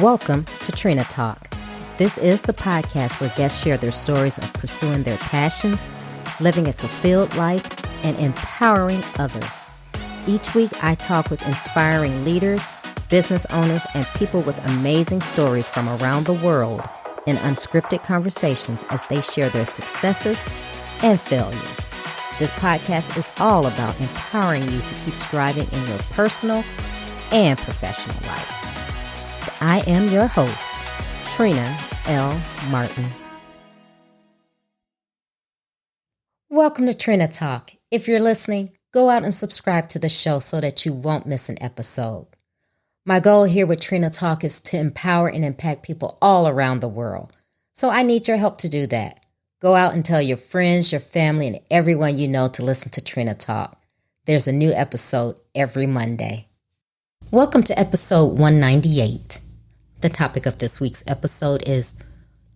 Welcome to Trina Talk. This is the podcast where guests share their stories of pursuing their passions, living a fulfilled life, and empowering others. Each week, I talk with inspiring leaders, business owners, and people with amazing stories from around the world in unscripted conversations as they share their successes and failures. This podcast is all about empowering you to keep striving in your personal and professional life. I am your host, Trina L. Martin. Welcome to Trina Talk. If you're listening, go out and subscribe to the show so that you won't miss an episode. My goal here with Trina Talk is to empower and impact people all around the world. So I need your help to do that. Go out and tell your friends, your family, and everyone you know to listen to Trina Talk. There's a new episode every Monday. Welcome to episode 198. The topic of this week's episode is,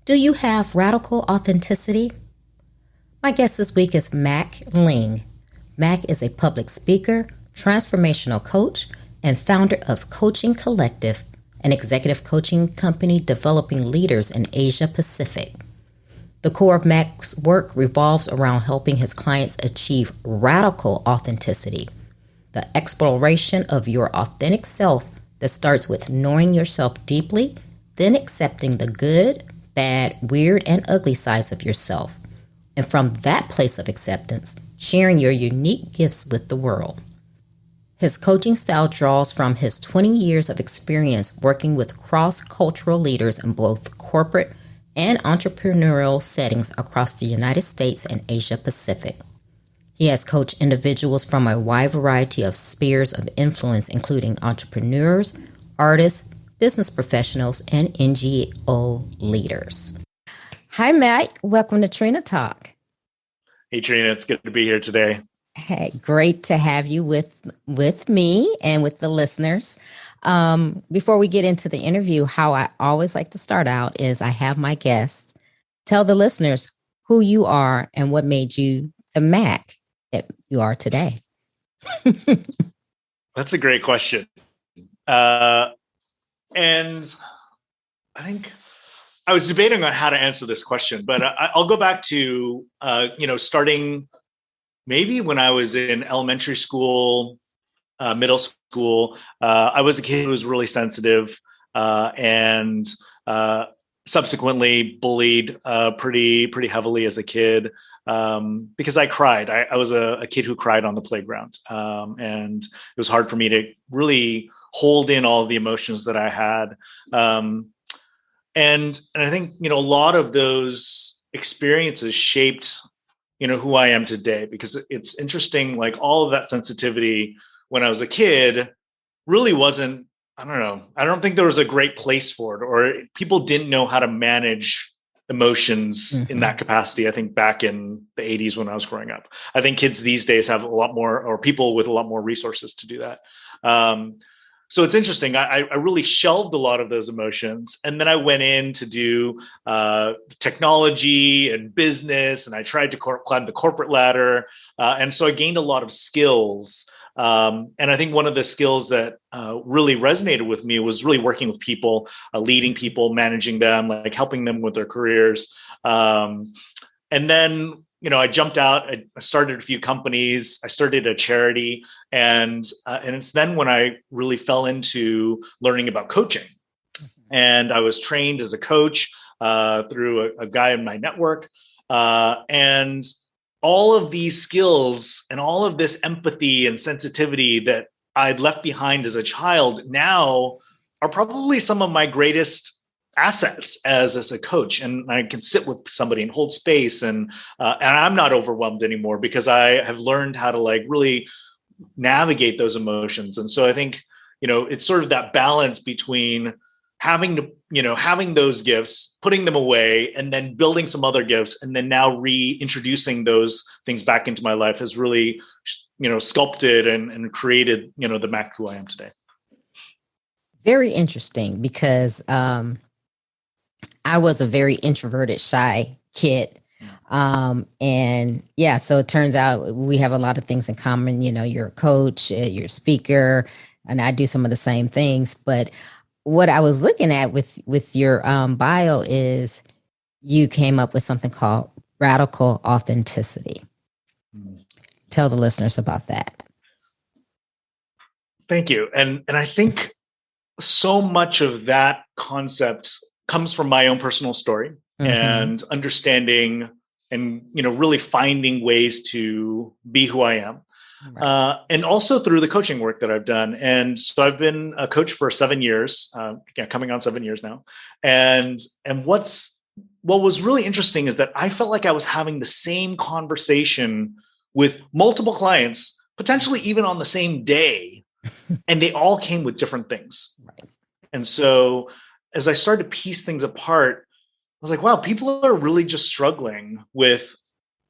do you have radical authenticity? My guest this week is Ling. Mac is a public speaker, transformational coach, and founder of Coaching Collective, an executive coaching company developing leaders in Asia Pacific. The core of Mac's work revolves around helping his clients achieve radical authenticity, the exploration of your authentic self that starts with knowing yourself deeply, then accepting the good, bad, weird, and ugly sides of yourself. And from that place of acceptance, sharing your unique gifts with the world. His coaching style draws from his 20 years of experience working with cross-cultural leaders in both corporate and entrepreneurial settings across the United States and Asia Pacific. He has coached individuals from a wide variety of spheres of influence, including entrepreneurs, artists, business professionals, and NGO leaders. Hi, Mac. Welcome to Trina Talk. Hey, Trina. It's good to be here today. Hey, great to have you with me and with the listeners. Before we get into the interview, how I always like to start out is I have my guests tell the listeners who you are and what made you the Mac that you are today. That's a great question. And I think I was debating on how to answer this question, but I'll go back to, starting maybe when I was in elementary school, middle school. I was a kid who was really sensitive and subsequently bullied pretty heavily as a kid. Because I cried. I was a kid who cried on the playground. And it was hard for me to really hold in all of the emotions that I had. And I think, a lot of those experiences shaped, who I am today, because it's interesting, like all of that sensitivity when I was a kid really wasn't, I don't know. I don't think there was a great place for it, or people didn't know how to manage emotions in that capacity. I think back in the 80s when I was growing up, I think kids these days have a lot more, or people with a lot more resources to do that. So it's interesting. I really shelved a lot of those emotions. And then I went in to do technology and business, and I tried to climb the corporate ladder. And so I gained a lot of skills. And I think one of the skills that really resonated with me was really working with people, leading people, managing them, like helping them with their careers. And then, I jumped out, I started a few companies, I started a charity, and it's then when I really fell into learning about coaching. And I was trained as a coach through a guy in my network. And all of these skills and all of this empathy and sensitivity that I'd left behind as a child now are probably some of my greatest assets as a coach. And I can sit with somebody and hold space, and I'm not overwhelmed anymore because I have learned how to really navigate those emotions. And so I think, it's sort of that balance between having those gifts, putting them away, and then building some other gifts, and then now reintroducing those things back into my life has really, sculpted and created, the Mac who I am today. Very interesting, because I was a very introverted, shy kid. And yeah, so it turns out we have a lot of things in common. You're a coach, you're a speaker, and I do some of the same things. But what I was looking at with your bio is you came up with something called radical authenticity. Tell the listeners about that. Thank you. And I think so much of that concept comes from my own personal story and understanding and really finding ways to be who I am. Right. And also through the coaching work that I've done. And so I've been a coach for 7 years, coming on 7 years now. And what was really interesting is that I felt like I was having the same conversation with multiple clients, potentially even on the same day, and they all came with different things. Right. And so as I started to piece things apart, I was like, wow, people are really just struggling with,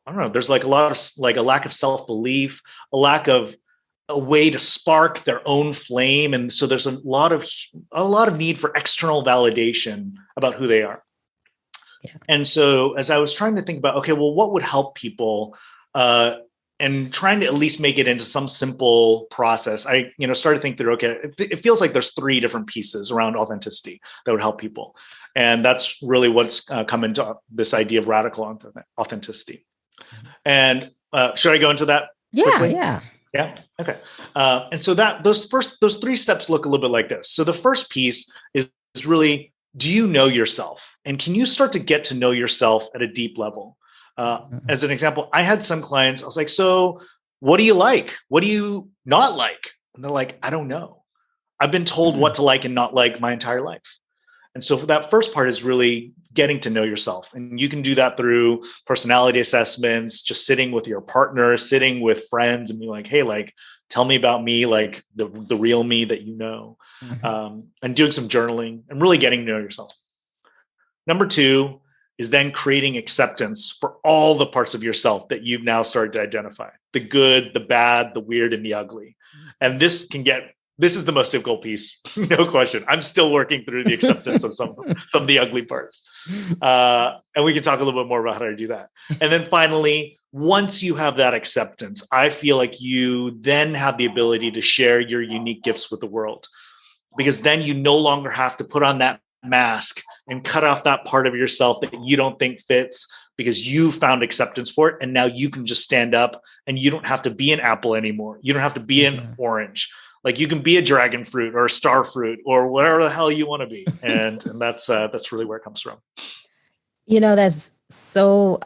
I don't know, there's like a lack of self-belief, a lack of a way to spark their own flame. And so there's a lot of need for external validation about who they are. Yeah. And so as I was trying to think about, okay, well, what would help people, and trying to at least make it into some simple process, I started thinking through, okay, it feels like there's 3 different pieces around authenticity that would help people. And that's really what's come into this idea of radical authenticity. And should I go into that quickly? Yeah. Okay. And so those 3 steps look a little bit like this. So the first piece is really, do you know yourself? And can you start to get to know yourself at a deep level? As an example, I had some clients, I was like, so what do you like? What do you not like? And they're like, I don't know. I've been told what to like and not like my entire life. And so for that first part is really getting to know yourself. And you can do that through personality assessments, just sitting with your partner, sitting with friends and be like, hey, like, tell me about me, like the real me that you know, and doing some journaling and really getting to know yourself. Number 2 is then creating acceptance for all the parts of yourself that you've now started to identify: the good, the bad, the weird, and the ugly. And this is the most difficult piece, no question. I'm still working through the acceptance of some of the ugly parts. And we can talk a little bit more about how to do that. And then finally, once you have that acceptance, I feel like you then have the ability to share your unique gifts with the world, because then you no longer have to put on that mask and cut off that part of yourself that you don't think fits, because you found acceptance for it. And now you can just stand up and you don't have to be an apple anymore. You don't have to be an orange. Like, you can be a dragon fruit or a star fruit or whatever the hell you want to be. And that's really where it comes from. That's so,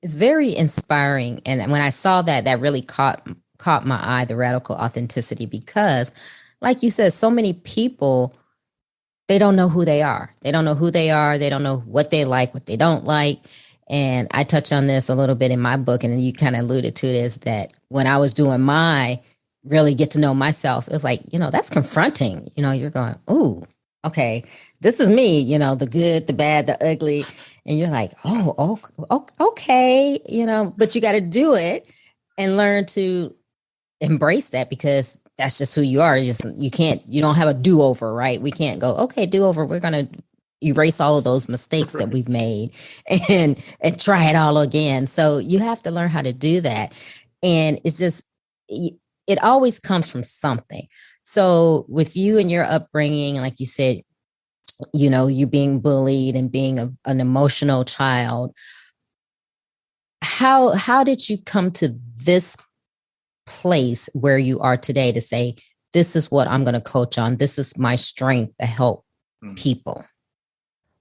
it's very inspiring. And when I saw that really caught my eye, the radical authenticity, because like you said, so many people, they don't know who they are. They don't know who they are. They don't know what they like, what they don't like. And I touch on this a little bit in my book, and you kind of alluded to it, is that when I was doing my really get to know myself, it was like, that's confronting. You're going, ooh, okay, this is me, the good, the bad, the ugly. And you're like, oh, okay, but you got to do it and learn to embrace that, because that's just who you are. You don't have a do-over, right? We can't go, okay, do-over. We're going to erase all of those mistakes that we've made and try it all again. So you have to learn how to do that. And it's just, it always comes from something. So with you and your upbringing, like you said, you being bullied and being an emotional child, how did you come to this place where you are today to say, this is what I'm going to coach on? This is my strength to help people.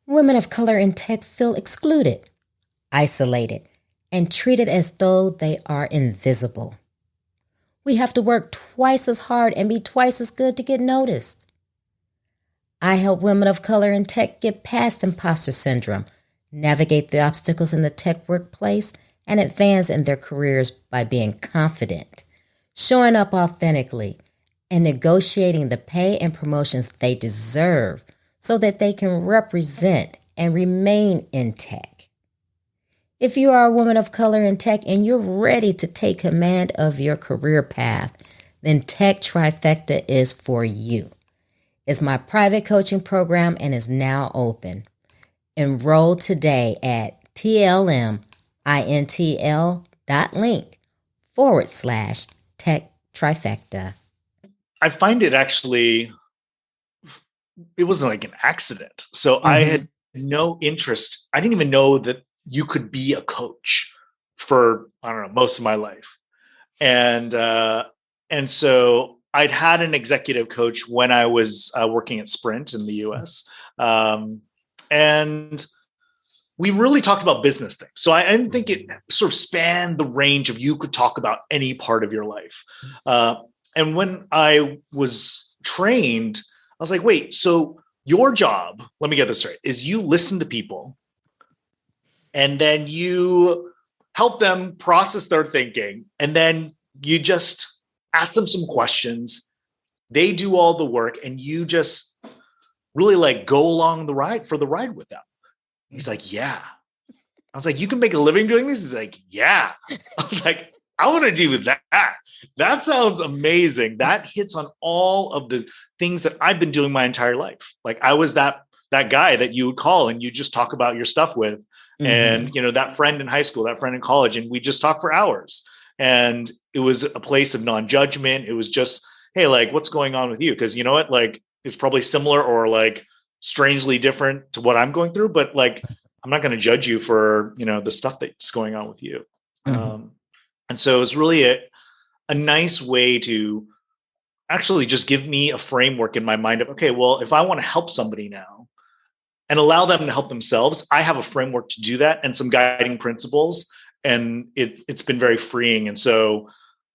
Women of color in tech feel excluded, isolated, and treated as though they are invisible. We have to work twice as hard and be twice as good to get noticed. I help women of color in tech get past imposter syndrome, navigate the obstacles in the tech workplace, and advance in their careers by being confident, showing up authentically, and negotiating the pay and promotions they deserve so that they can represent and remain in tech. If you are a woman of color in tech and you're ready to take command of your career path, then Tech Trifecta is for you. It's my private coaching program and is now open. Enroll today at tlmintl.link/Tech Trifecta. I find it actually it wasn't like an accident. So I Mm-hmm. had no interest. I didn't even know that you could be a coach for, I don't know, most of my life. And so I'd had an executive coach when I was working at Sprint in the US. And we really talked about business things. So I didn't think it sort of spanned the range of you could talk about any part of your life. And when I was trained, I was like, wait, so your job, let me get this right, is you listen to people and then you help them process their thinking. And then you just ask them some questions. They do all the work and you just really like go along the ride for the ride with them. He's like, yeah. I was like, you can make a living doing this? He's like, yeah. I was like, I want to do that. That sounds amazing. That hits on all of the things that I've been doing my entire life. Like I was that guy that you would call and you just talk about your stuff with. Mm-hmm. And, you know, that friend in high school, that friend in college, and we just talk for hours. And it was a place of non-judgment. It was just, hey, like, what's going on with you? Because you know what? Like, it's probably similar or like strangely different to what I'm going through, but like, I'm not going to judge you for, you know, the stuff that's going on with you. Mm-hmm. And so it's really a nice way to actually just give me a framework in my mind of, okay, well, if I want to help somebody now and allow them to help themselves, I have a framework to do that and some guiding principles. And it's been very freeing. And so,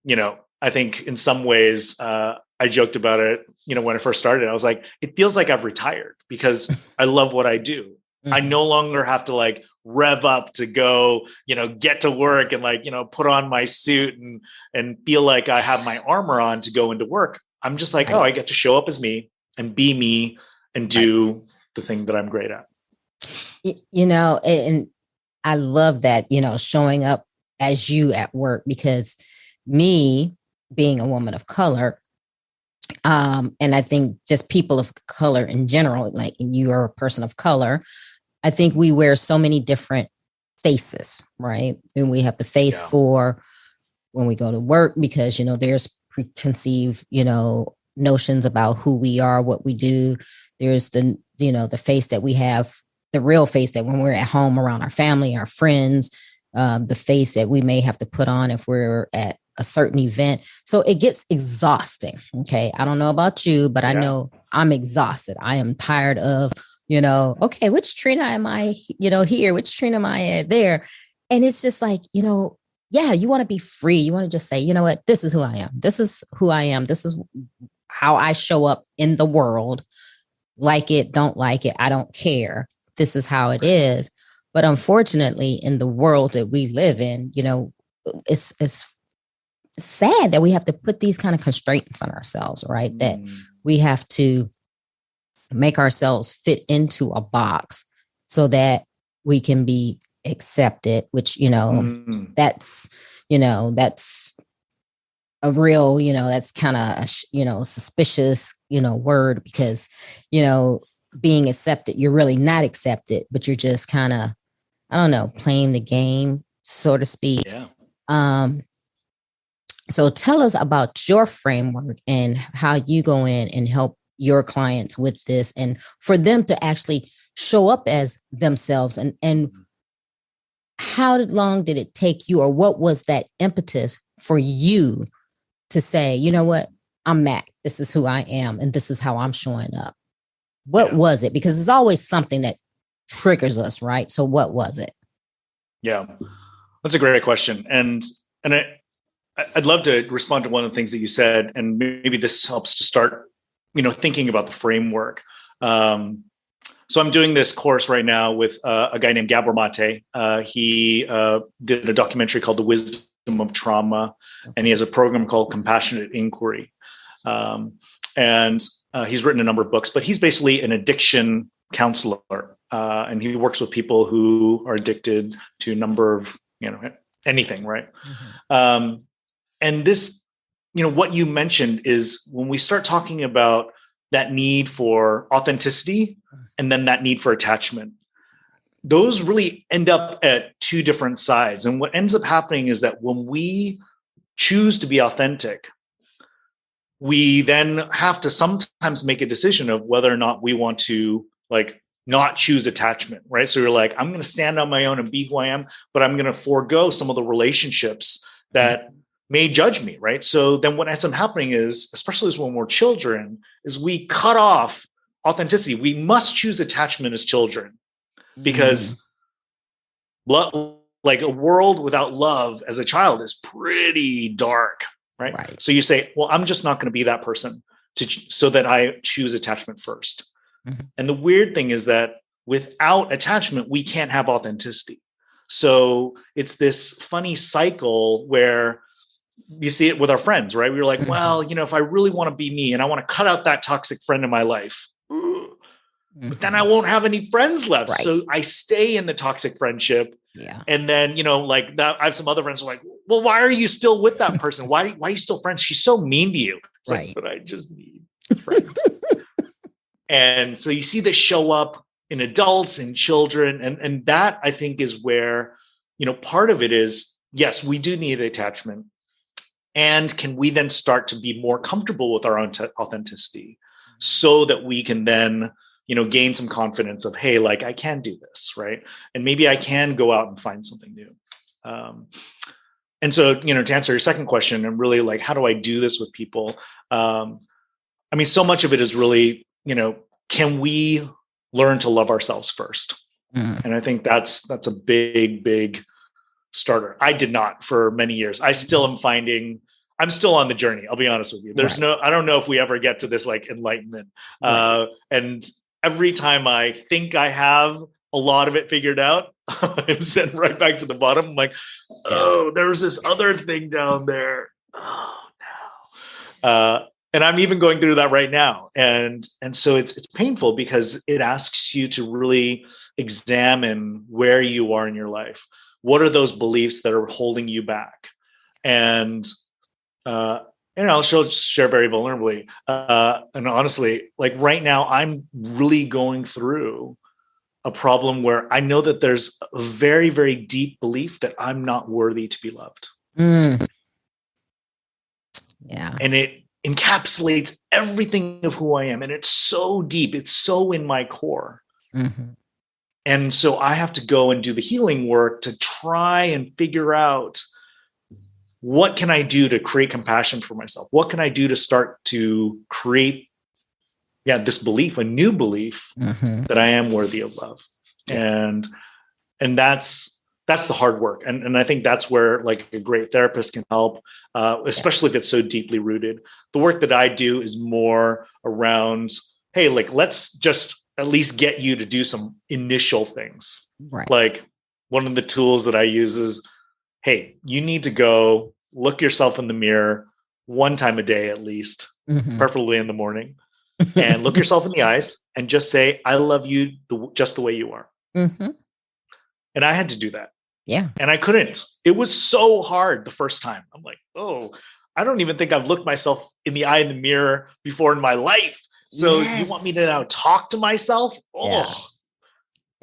you know, I think in some ways, I joked about it, you know, when I first started, I was like, it feels like I've retired because I love what I do. I Mm-hmm. no longer have to like rev up to go, you know, get to work and like, you know, put on my suit and feel like I have my armor on to go into work. I'm just like, oh, I Right. get to show up as me and be me and Right. do the thing that I'm great at. You know, and I love that, you know, showing up as you at work, because me being a woman of color, and I think just people of color in general, like you are a person of color, I think we wear so many different faces, right? And we have the face Yeah. for when we go to work, because, you know, there's preconceived, you know, notions about who we are, what we do. There's the, you know, the face that we have, the real face that when we're at home around our family, our friends, the face that we may have to put on if we're at a certain event. So it gets exhausting. Okay. I don't know about you, but I Yeah. know I'm exhausted. I am tired of, you know, okay, which Trina am I, you know, here? Which Trina am I there? And it's just like, you know, yeah, you want to be free. You want to just say, you know what, this is who I am. This is who I am. This is how I show up in the world. Like it, don't like it. I don't care. This is how it is. But unfortunately, in the world that we live in, you know, it's sad that we have to put these kind of constraints on ourselves, right? That we have to make ourselves fit into a box so that we can be accepted, which, you know, that's, you know, that's a real, you know, that's kind of, you know, suspicious, you know, word, because, you know, being accepted, you're really not accepted, but you're just kind of, I don't know, playing the game, so to speak. Yeah. Um, so tell us about your framework and how you go in and help your clients with this, and for them to actually show up as themselves, and how long did it take you, or what was that impetus for you to say, you know what, I'm Mac, this is who I am, and this is how I'm showing up? What Yeah. was it? Because there's always something that triggers us, right? So what was it? Yeah. That's a great question. And I'd love to respond to one of the things that you said, and maybe this helps to start, you know, thinking about the framework. So I'm doing this course right now with a guy named Gabor Mate. He did a documentary called The Wisdom of Trauma, and he has a program called Compassionate Inquiry. And he's written a number of books, but he's basically an addiction counselor, and he works with people who are addicted to a number of, you know, anything, right? And this, you know, what you mentioned is when we start talking about that need for authenticity and then that need for attachment, those really end up at two different sides. And what ends up happening is that when we choose to be authentic, we then have to sometimes make a decision of whether or not we want to like not choose attachment, right? So you're like, I'm going to stand on my own and be who I am, but I'm going to forego some of the relationships that may judge me, right? So then what ends up happening is, especially when we're children, is we cut off authenticity. We must choose attachment as children because like a world without love as a child is pretty dark, right? So you say, well, I'm just not going to be that person so that I choose attachment first. And the weird thing is that without attachment, we can't have authenticity. So it's this funny cycle where you see it with our friends, right? We were like, well, you know, if I really want to be me and I want to cut out that toxic friend in my life, but then I won't have any friends left. So I stay in the toxic friendship. And then, you know, like that, I have some other friends who are like, well, why are you still with that person? Why are you still friends? She's so mean to you. It's like, but I just need friends. And so you see this show up in adults and children. And that I think is where, you know, part of it is, yes, we do need attachment. And can we then start to be more comfortable with our own authenticity so that we can then, you know, gain some confidence of, hey, like I can do this, right? And maybe I can go out and find something new. And so, you know, to answer your second question and really like, how do I do this with people? I mean, so much of it is really, you know, can we learn to love ourselves first? And I think that's a big starter. I did not for many years. I still am I'm still on the journey. I'll be honest with you. I don't know if we ever get to this like enlightenment. And every time I think I have a lot of it figured out, I'm sent right back to the bottom. I'm like, oh, there was this other thing down there. Oh no. And I'm even going through that right now. And so it's painful because it asks you to really examine where you are in your life. What are those beliefs that are holding you back? And I'll share very vulnerably. And honestly, like right now, I'm really going through a problem where I know that there's a very, very deep belief that I'm not worthy to be loved. Yeah. And it encapsulates everything of who I am. And it's so deep. It's so in my core. And so I have to go and do the healing work to try and figure out what can I do to create compassion for myself? What can I do to start to create, this belief, a new belief that I am worthy of love. And that's the hard work. And I think that's where like a great therapist can help, especially if it's so deeply rooted. The work that I do is more around, hey, like, let's just at least get you to do some initial things. Like one of the tools that I use is, hey, you need to go look yourself in the mirror one time a day, at least, preferably in the morning, and look yourself in the eyes and just say, I love you just the way you are. And I had to do that. And I couldn't. It was so hard the first time. I'm like, oh, I don't even think I've looked myself in the eye in the mirror before in my life. So you want me to now talk to myself? Oh,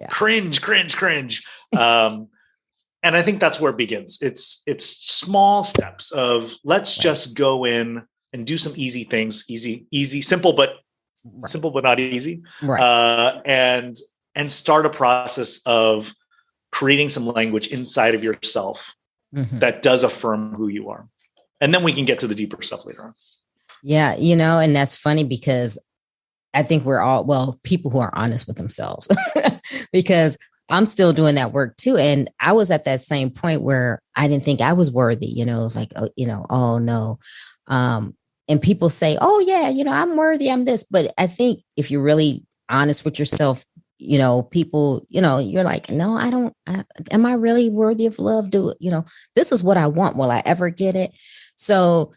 cringe. And I think that's where it begins. It's small steps of let's just go in and do some easy things, easy, simple, but not easy. And start a process of creating some language inside of yourself that does affirm who you are. And then we can get to the deeper stuff later on. Yeah, you know, and that's funny because I think we're all, people who are honest with themselves, because I'm still doing that work too. And I was at that same point where I didn't think I was worthy. You know, it was like, oh no. And people say, oh yeah, you know, I'm worthy, I'm this. But I think if you're really honest with yourself, you know, people, you know, you're like, no, am I really worthy of love? This is what I want. Will I ever get it? So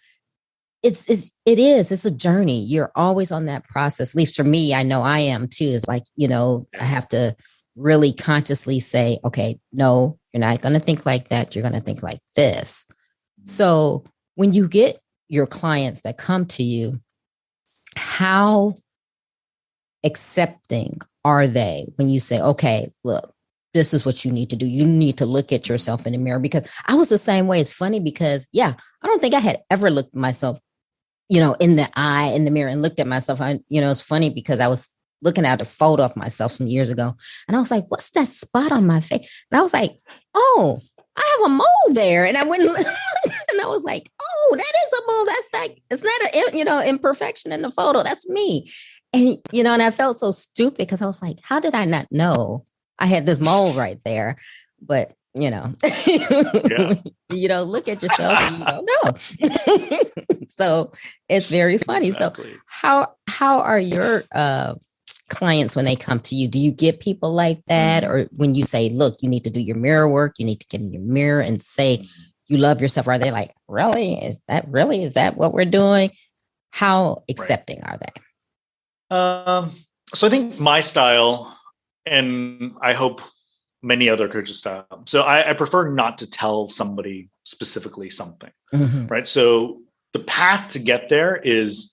it's a journey. You're always on that process. At least for me, I know I am too. It's like, you know, I have to really consciously say, okay, no, you're not going to think like that. You're going to think like this. So when you get your clients that come to you, how accepting are they when you say, okay, look, this is what you need to do. You need to look at yourself in the mirror? Because I was the same way. It's funny because, I don't think I had ever looked at myself in the eye, in the mirror, and looked at myself. It's funny because I was looking at a photo of myself some years ago, and I was like, what's that spot on my face? And I was like, oh, I have a mole there. And I went and I was like, oh, that is a mole. That's like, it's not a, imperfection in the photo. That's me. And, and I felt so stupid because I was like, how did I not know I had this mole right there? But, yeah. Look at yourself and you don't know. So it's very funny. Exactly. So how are your clients when they come to you? Do you get people like that? Or when you say, look, you need to do your mirror work, you need to get in your mirror and say you love yourself, are they like, really? Is that what we're doing? How accepting are they? So I think my style, and I hope many other coaches' style. So I prefer not to tell somebody specifically something, right? So the path to get there is,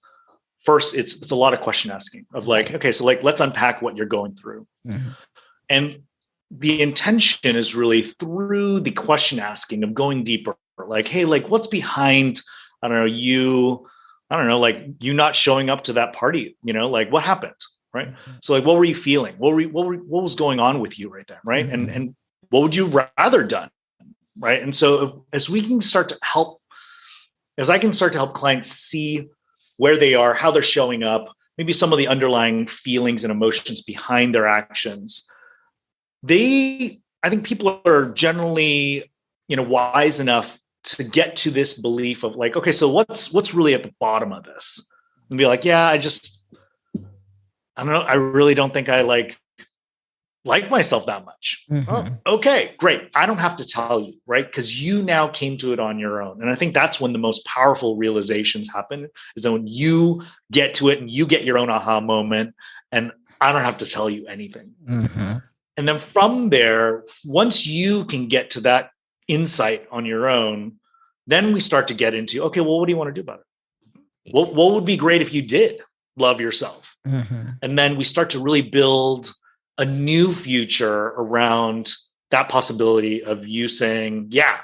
first, it's a lot of question asking of like, okay, so like, let's unpack what you're going through. And the intention is really through the question asking of going deeper, like, hey, like what's behind, like you not showing up to that party, like what happened? Right. So like, what were you feeling? What was going on with you right then? Right. And what would you rather done? Right. And so as I can start to help clients see where they are, how they're showing up, maybe some of the underlying feelings and emotions behind their actions, I think people are generally, wise enough to get to this belief of like, okay, so what's really at the bottom of this? And be like, yeah, I don't know. I really don't think I like myself that much. Oh, okay, great. I don't have to tell you, right? Because you now came to it on your own. And I think that's when the most powerful realizations happen, is that when you get to it and you get your own aha moment, and I don't have to tell you anything. And then from there, once you can get to that insight on your own, then we start to get into, okay, well, what do you want to do about it? What would be great if you did love yourself? And then we start to really build a new future around that possibility of you saying, yeah,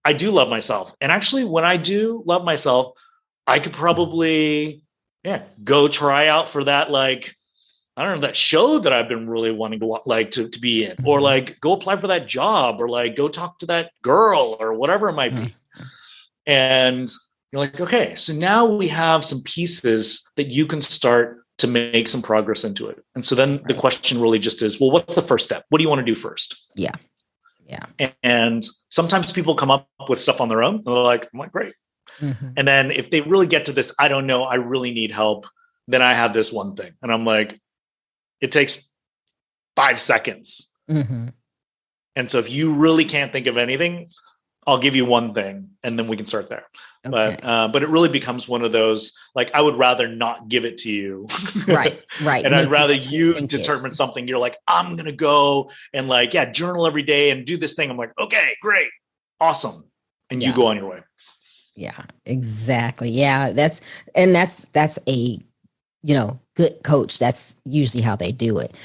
I do love myself. And actually, when I do love myself, I could probably, go try out for that, like, I don't know, that show that I've been really wanting to be in, or like go apply for that job, or like go talk to that girl, or whatever it might be. And you're like, okay, so now we have some pieces that you can start to make some progress into it. And so then the question really just is, well, what's the first step? What do you want to do first? Yeah. And sometimes people come up with stuff on their own. And they're like, I'm like, great. And then if they really get to this, I don't know, I really need help, then I have this one thing. And I'm like, it takes 5 seconds. And so if you really can't think of anything, I'll give you one thing and then we can start there. Okay. But it really becomes one of those, like, I would rather not give it to you. Right. And I'd rather you determine something. You're like, I'm going to go and like, journal every day and do this thing. I'm like, okay, great. Awesome. And you go on your way. Yeah, exactly. Yeah. That's a, good coach. That's usually how they do it.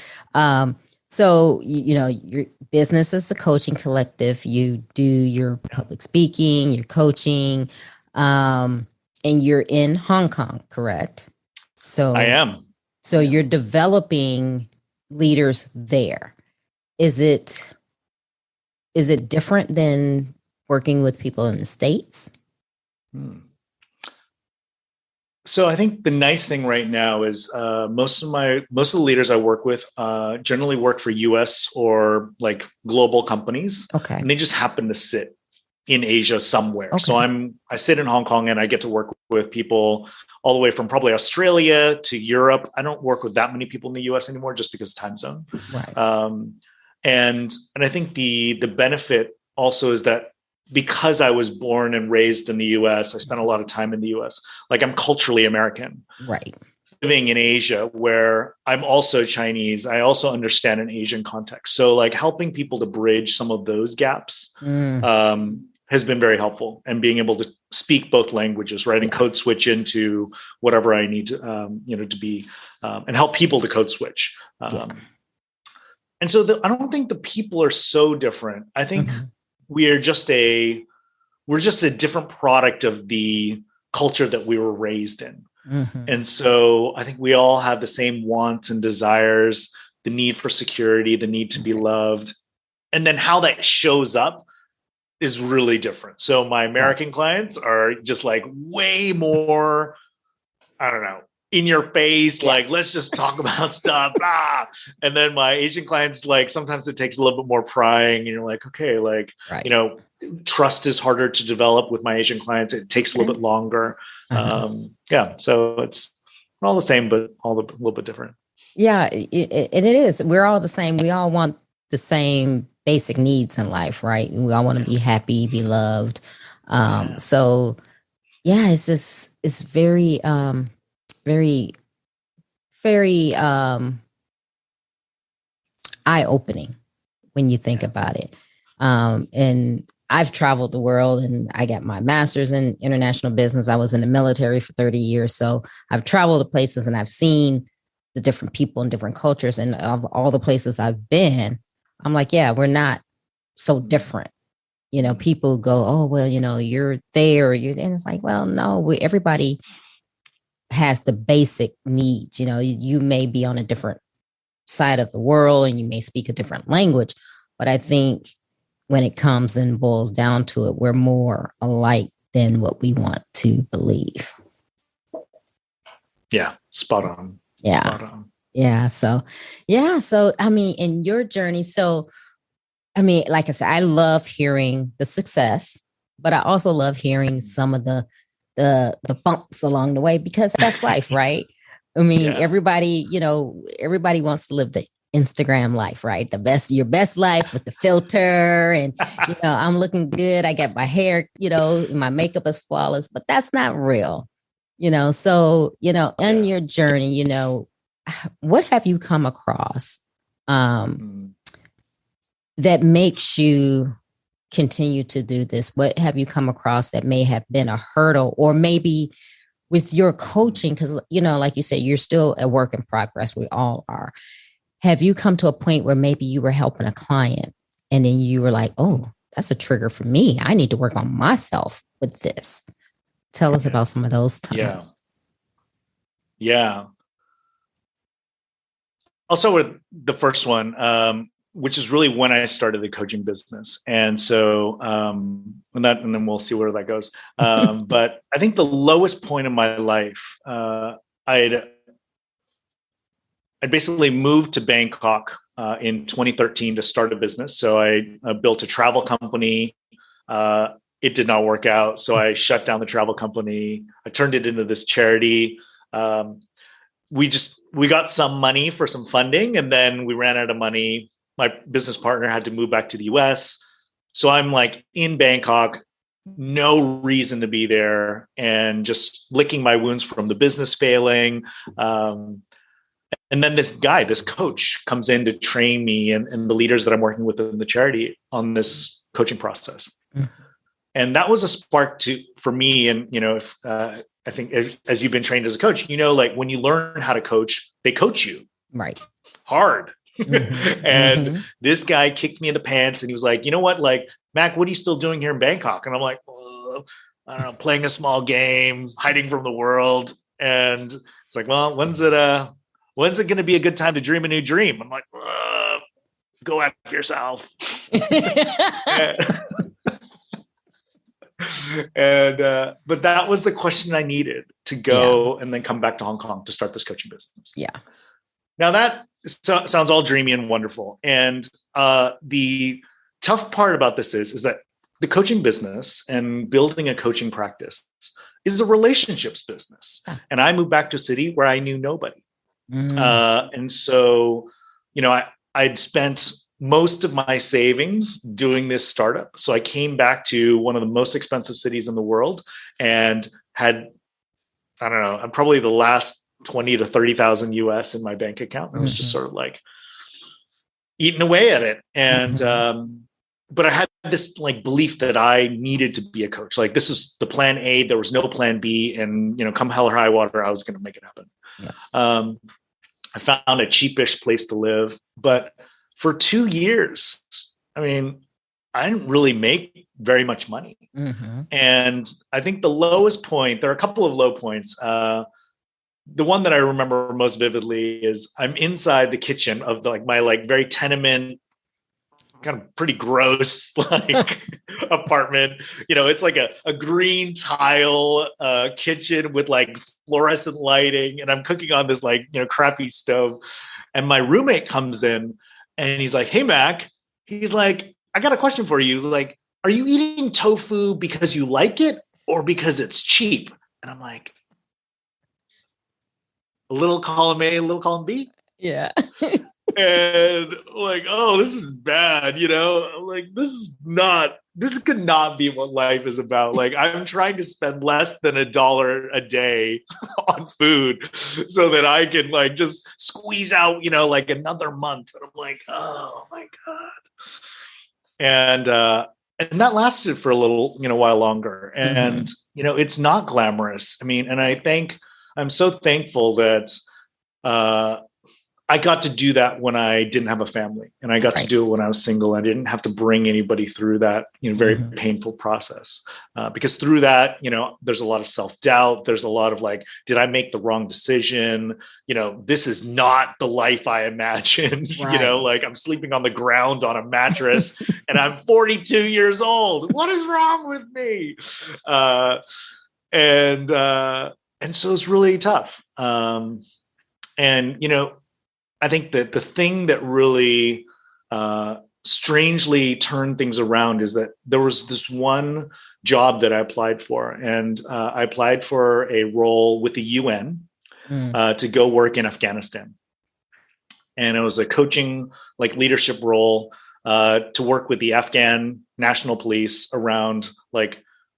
So, your business is a coaching collective. You do your public speaking, your coaching, and you're in Hong Kong, correct? So I am. So you're developing leaders there. Is it different than working with people in the States? So I think the nice thing right now is most of the leaders I work with generally work for US or like global companies. Okay. And they just happen to sit in Asia somewhere. Okay. So I sit in Hong Kong and I get to work with people all the way from probably Australia to Europe. I don't work with that many people in the US anymore just because time zone. Right. And I think the benefit also is that because I was born and raised in the US, I spent a lot of time in the US. Like, I'm culturally American. Right. Living in Asia, where I'm also Chinese, I also understand an Asian context. So like helping people to bridge some of those gaps has been very helpful, and being able to speak both languages, right? And code switch into whatever I need to, to be, and help people to code switch. And so I don't think the people are so different. I think we're just a different product of the culture that we were raised in. Mm-hmm. And so I think we all have the same wants and desires, the need for security, the need to be loved. And then how that shows up is really different. So my American clients are just like way more, I don't know, in your face, like, let's just talk about stuff. Blah. And then my Asian clients, like, sometimes it takes a little bit more prying. And you're like, okay, like, you know, trust is harder to develop with my Asian clients. It takes a little bit longer. So it's all the same, but all a little bit different. Yeah, it is. We're all the same. We all want the same basic needs in life, right? We all want to be happy, be loved. So yeah, it's very, very, very eye-opening when you think about it. And I've traveled the world, and I got my master's in international business. I was in the military for 30 years. So I've traveled to places and I've seen the different people and different cultures. And of all the places I've been, I'm like, yeah, we're not so different. You know, people go, oh, well, you know, you're there. And it's like, well, no, everybody has the basic needs. You know, you may be on a different side of the world and you may speak a different language, but I think when it comes and boils down to it, we're more alike than what we want to believe. Yeah, spot on. Yeah. Spot on. Yeah. So, I mean, in your journey, so, I mean, like I said, I love hearing the success, but I also love hearing some of the bumps along the way, because that's life, right? I mean, everybody wants to live the Instagram life, right? Your best life with the filter, and I'm looking good. I got my hair, my makeup is flawless, but that's not real, So, in your journey, what have you come across that makes you continue to do this? What have you come across that may have been a hurdle, or maybe with your coaching? Because, like you said, you're still a work in progress. We all are. Have you come to a point where maybe you were helping a client and then you were like, oh, that's a trigger for me. I need to work on myself with this. Tell us about some of those times. Yeah. I'll start with the first one, which is really when I started the coaching business. And so, and then we'll see where that goes. But I think the lowest point in my life, I'd basically moved to Bangkok in 2013 to start a business. So I built a travel company. It did not work out. So I shut down the travel company. I turned it into this charity. We got some money for some funding, and then we ran out of money. My business partner had to move back to the US. So I'm like in Bangkok, no reason to be there, and just licking my wounds from the business failing. And then this coach comes in to train me and the leaders that I'm working with in the charity on this coaching process. Mm-hmm. And that was a spark for me. And, I think as you've been trained as a coach, like when you learn how to coach, they coach you right hard. Mm-hmm. And this guy kicked me in the pants and he was like, you know what, like, Mac, what are you still doing here in Bangkok? And I'm like, I don't know, playing a small game, hiding from the world. And it's like, well, when's it going to be a good time to dream a new dream? I'm like, go after yourself. But that was the question I needed to go and then come back to Hong Kong to start this coaching business. Yeah. Now that sounds all dreamy and wonderful. And the tough part about this is that the coaching business and building a coaching practice is a relationships business. And I moved back to a city where I knew nobody. And so, I'd spent most of my savings doing this startup. So I came back to one of the most expensive cities in the world and had, I don't know, I'm probably the last 20 to 30,000 US in my bank account. And I was just sort of like eating away at it. And, but I had this like belief that I needed to be a coach. Like this was the plan A, there was no plan B, and, come hell or high water, I was going to make it happen. Yeah. I found a cheapish place to live, but for 2 years, I mean, I didn't really make very much money. Mm-hmm. And I think the lowest point, there are a couple of low points. The one that I remember most vividly is I'm inside the kitchen of my very tenement, kind of pretty gross apartment. It's like a green tile kitchen with fluorescent lighting, and I'm cooking on this crappy stove. And my roommate comes in and he's like, "Hey Mac," he's like, "I got a question for you. Like, are you eating tofu because you like it or because it's cheap?" And I'm like, a little column A, a little column B. Yeah. And oh, this is bad, this could not be what life is about. I'm trying to spend less than $1 a day on food so that I can just squeeze out, another month. And I'm like, oh my God. And that lasted for a little, while longer. And, it's not glamorous. I mean, and I'm so thankful that, I got to do that when I didn't have a family, and I got to do it when I was single. I didn't have to bring anybody through that, very painful process. Because through that, there's a lot of self-doubt. There's a lot of did I make the wrong decision? This is not the life I imagined. Right. I'm sleeping on the ground on a mattress and I'm 42 years old. What is wrong with me? And so it's really tough. And, I think that the thing that really strangely turned things around is that there was this one job that I applied for, and I applied for a role with the UN to go work in Afghanistan. And it was a coaching, leadership role to work with the Afghan National Police around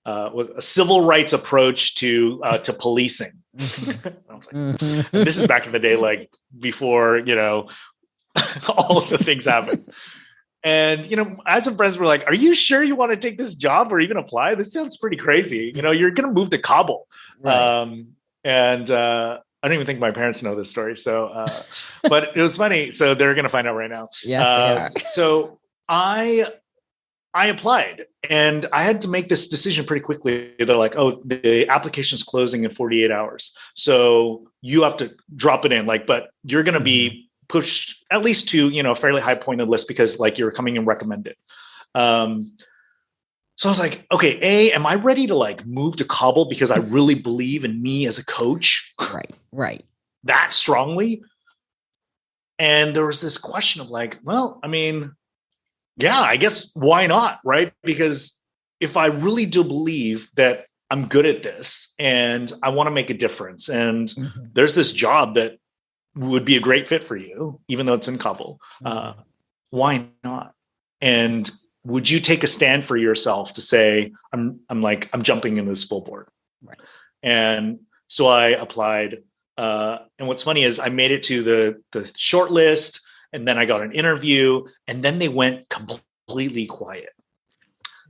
a civil rights approach to policing. And this is back in the day, before all of the things happened. And I had some friends were like, "Are you sure you want to take this job or even apply? This sounds pretty crazy. You're going to move to Kabul." Right. And I don't even think my parents know this story. So, but it was funny. So they're going to find out right now. Yes, they are. So I applied, and I had to make this decision pretty quickly. They're like, "Oh, the application is closing in 48 hours. So you have to drop it in, but you're going to be pushed at least to, a fairly high point of the list because you're coming in recommended." So I was like, okay, am I ready to move to Kabul because I really believe in me as a coach? Right. That strongly. And there was this question of well, I mean, yeah, I guess why not, right? Because if I really do believe that I'm good at this and I want to make a difference, and there's this job that would be a great fit for you, even though it's in Kabul, why not? And would you take a stand for yourself to say, I'm jumping in this full board? Right. And so I applied. And what's funny is I made it to the short list, and then I got an interview, and then they went completely quiet.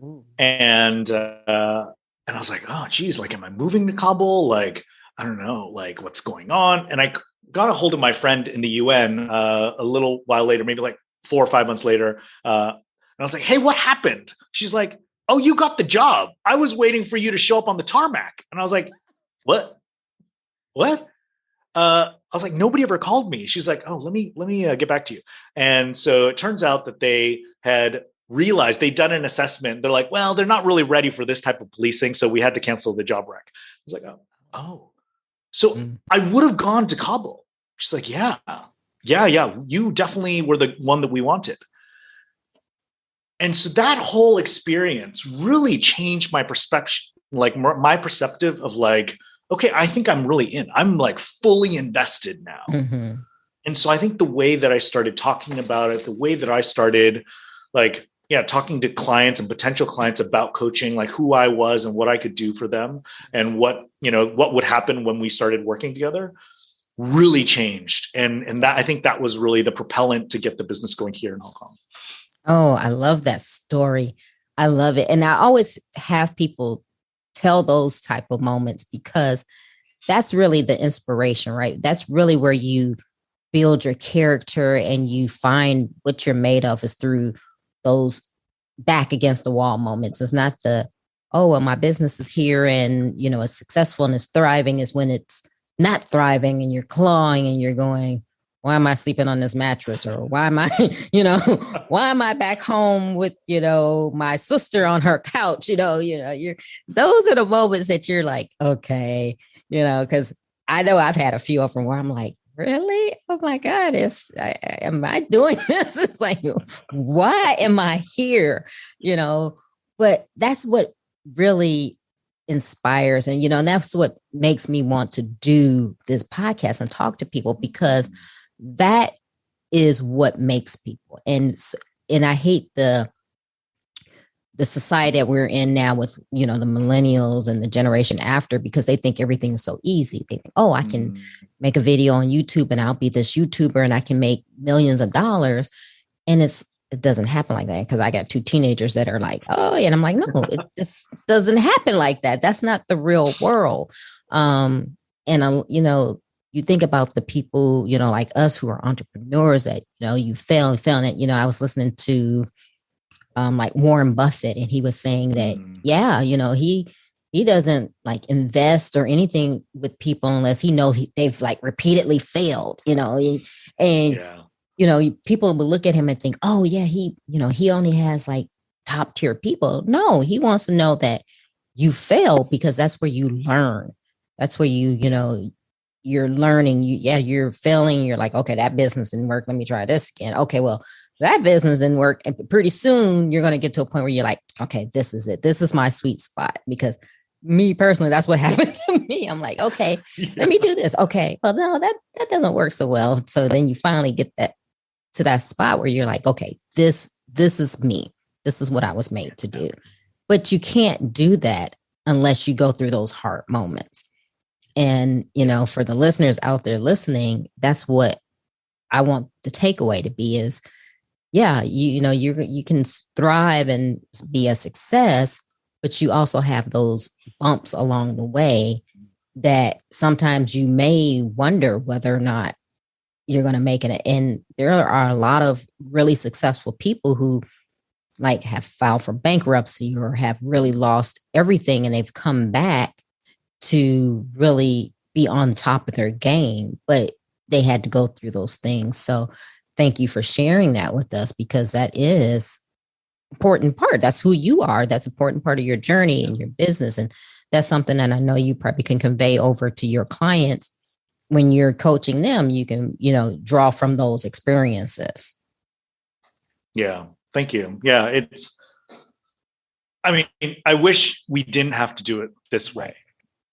Ooh. And I was like, oh, geez, am I moving to Kabul? I don't know, what's going on? And I got a hold of my friend in the UN a little while later, maybe 4 or 5 months later. And I was like, hey, what happened? She's like, oh, you got the job. I was waiting for you to show up on the tarmac. And I was like, what? I was like, nobody ever called me. She's like, oh, let me get back to you. And so it turns out that they had realized they'd done an assessment. They're like, well, they're not really ready for this type of policing. So we had to cancel the job rec. I was like, oh. So I would have gone to Kabul. She's like, yeah. You definitely were the one that we wanted. And so that whole experience really changed my perspective, my perspective of okay, I think I'm really in. I'm fully invested now. And so I think the way that I started talking about it, the way that I started talking to clients and potential clients about coaching, who I was and what I could do for them and what would happen when we started working together, really changed. And that, I think that was really the propellant to get the business going here in Hong Kong. Oh, I love that story. I love it. And I always have people tell those type of moments because that's really the inspiration, right? That's really where you build your character and you find what you're made of is through those back against the wall moments. It's not the, oh, well, my business is here and, it's successful and it's thriving, is when it's not thriving and you're clawing and you're going, why am I sleeping on this mattress? Or why am I, why am I back home with, my sister on her couch? You're, those are the moments that you're like, okay, because I know I've had a few of them where I'm like, really? Oh my God, am I doing this? It's like, why am I here? But that's what really inspires, and that's what makes me want to do this podcast and talk to people, because that is what makes people. And I hate the society that we're in now with, the millennials and the generation after, because they think everything is so easy. They think, oh, I can make a video on YouTube and I'll be this YouTuber and I can make millions of dollars. And it doesn't happen like that, because I got 2 teenagers that are like, oh, and I'm like, no, it just doesn't happen like that. That's not the real world. You think about the people, like us who are entrepreneurs that, you fail and fail. And, I was listening to like Warren Buffett, and he was saying that, he doesn't like invest or anything with people unless he knows they've like repeatedly failed, people will look at him and think, oh yeah, he only has like top tier people. No, he wants to know that you fail, because that's where you learn. That's where you're learning. You're failing. You're like, okay, that business didn't work. Let me try this again. Okay, well, that business didn't work. And pretty soon you're going to get to a point where you're like, okay, this is it. This is my sweet spot. Because me personally, that's what happened to me. I'm like, okay, let me do this. Okay, well, no, that doesn't work so well. So then you finally get to that spot where you're like, okay, this is me. This is what I was made to do. But you can't do that unless you go through those hard moments. And, for the listeners out there listening, that's what I want the takeaway to be is, yeah, you can thrive and be a success, but you also have those bumps along the way that sometimes you may wonder whether or not you're going to make it. And there are a lot of really successful people who like have filed for bankruptcy or have really lost everything, and they've come back to really be on top of their game, but they had to go through those things. So thank you for sharing that with us, because that is important part. That's who you are. That's an important part of your journey and your business. And that's something that I know you probably can convey over to your clients when you're coaching them. You can, draw from those experiences. Yeah. Thank you. Yeah. I wish we didn't have to do it this way.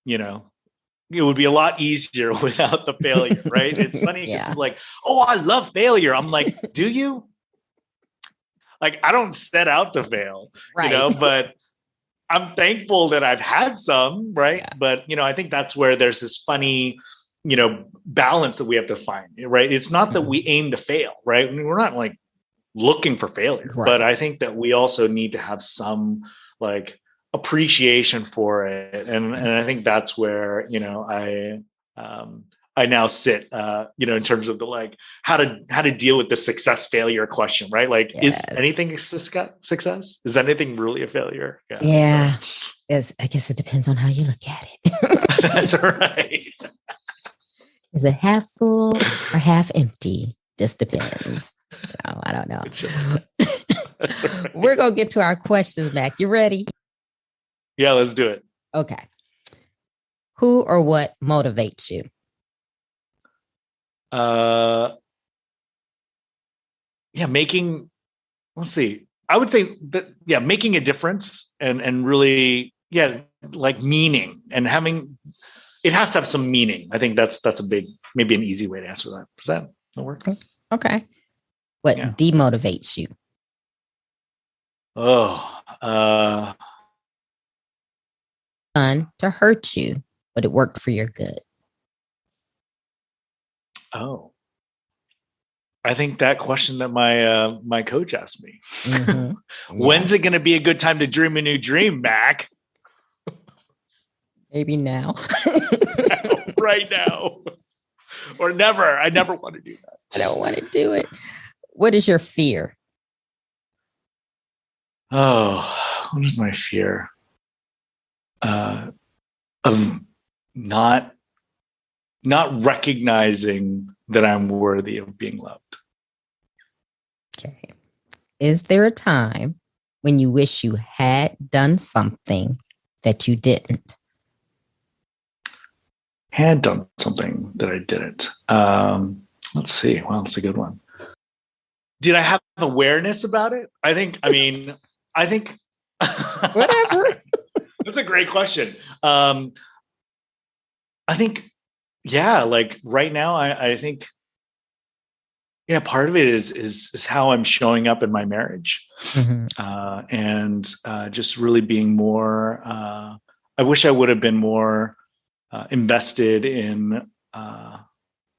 It would be a lot easier without the failure, right? It's funny because people are like, oh, I love failure. I'm like, do you? Like, I don't set out to fail, right. But I'm thankful that I've had some, right? Yeah. But, I think that's where there's this funny, balance that we have to find, right? It's not that we aim to fail, right? We're not like looking for failure, right. But I think that we also need to have some like appreciation for it. And I think that's where, I now sit, in terms of the, like, how to deal with the success failure question, right? Like, yes. Is anything a success? Is anything really a failure? Yeah. So. I guess it depends on how you look at it. That's right. Is it half full or half empty? Just depends. I don't know. Right. We're going to get to our questions, Mac. You ready? Yeah, let's do it. Okay. Who or what motivates you? Let's see. I would say that, making a difference and really, like meaning and it has to have some meaning. I think that's maybe an easy way to answer that. Does that work? Okay. What demotivates you? Done to hurt you, but it worked for your good. Oh, I think that question that my coach asked me. Mm-hmm. When's it going to be a good time to dream a new dream, Mac? Maybe now. Right now. Or never. I never want to do that. I don't want to do it. What is your fear? Oh, what is my fear? Of not recognizing that I'm worthy of being loved. Okay. Is there a time when you wish you had done something that you didn't? Had done something that I didn't. Let's see. Well, that's a good one. Did I have awareness about it? I think. Whatever. That's a great question. I think, yeah, like right now, I think, yeah, part of it is how I'm showing up in my marriage, Mm-hmm. and just really being more. I wish I would have been more invested in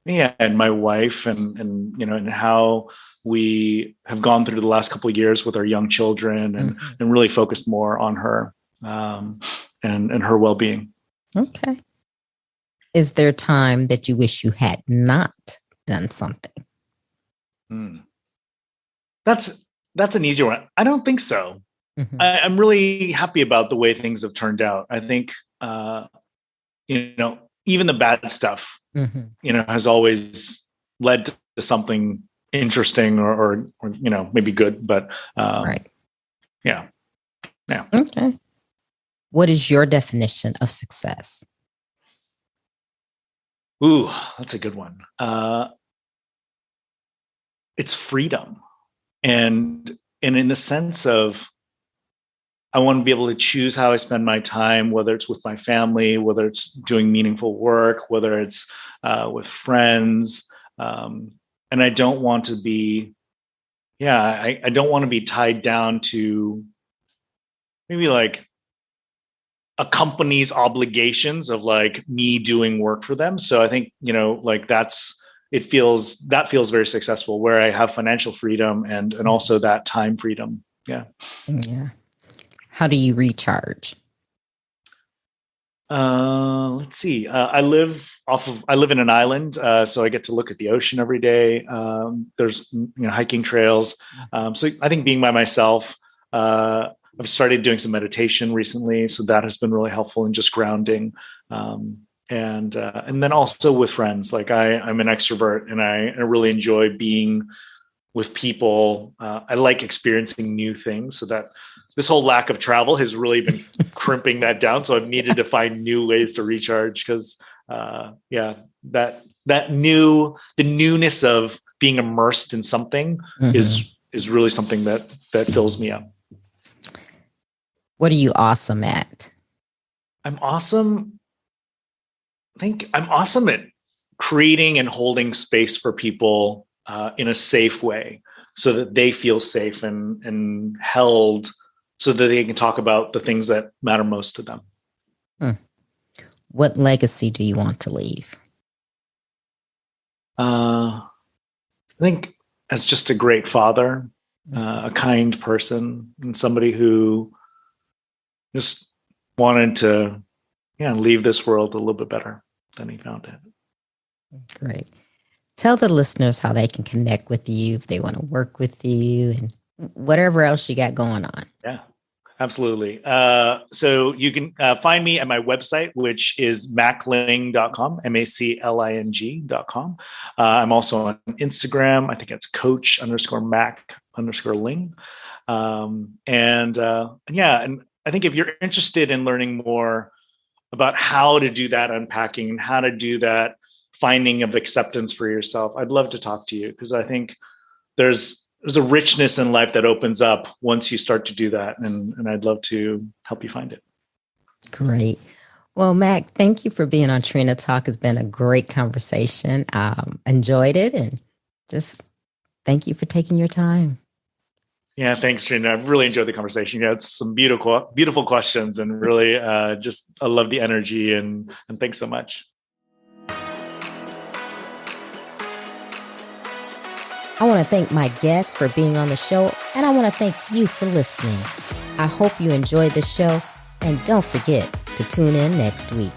me and my wife, and how we have gone through the last couple of years with our young children, and really focused more on her, and her well-being. Okay. Is there a time that you wish you had not done something? That's an easier one. I don't think so. Mm-hmm. I'm really happy about the way things have turned out. I think, even the bad stuff, has always led to something interesting or maybe good. But Right. Yeah. Okay. What is your definition of success? Ooh, that's a good one. It's freedom, and in the sense of, I want to be able to choose how I spend my time, whether it's with my family, whether it's doing meaningful work, whether it's with friends. And I don't want to be, I don't want to be tied down to maybe like a company's obligations of like me doing work for them. So I think, like that feels very successful, where I have financial freedom and also that time freedom. Yeah. Yeah. How do you recharge? Let's see. I live in an island, so I get to look at the ocean every day. There's hiking trails. So I think being by myself, I've started doing some meditation recently, so that has been really helpful in just grounding. And then also with friends. Like I'm an extrovert, and I really enjoy being with people. I like experiencing new things, so that this whole lack of travel has really been crimping that down. So I've needed to find new ways to recharge, because the newness of being immersed in something is really something that fills me up. What are you awesome at? I'm awesome. I think I'm awesome at creating and holding space for people in a safe way, so that they feel safe and held, so that they can talk about the things that matter most to them. What legacy do you want to leave? I think as just a great father, a kind person, and somebody who just wanted to leave this world a little bit better than he found it. Great. Tell the listeners how they can connect with you if they want to work with you and whatever else you got going on. Yeah, absolutely. So you can find me at my website, which is macling.com, MACLING.com. I'm also on Instagram. I think it's coach_Mac_Ling. And I think if you're interested in learning more about how to do that unpacking and how to do that finding of acceptance for yourself, I'd love to talk to you, because I think there's a richness in life that opens up once you start to do that. And I'd love to help you find it. Great. Well, Mac, thank you for being on Trina Talk. It's been a great conversation. Enjoyed it, and just thank you for taking your time. Yeah, thanks, Trina. I've really enjoyed the conversation. Yeah, it's some beautiful questions, and really I love the energy, and thanks so much. I want to thank my guests for being on the show, and I want to thank you for listening. I hope you enjoyed the show, and don't forget to tune in next week.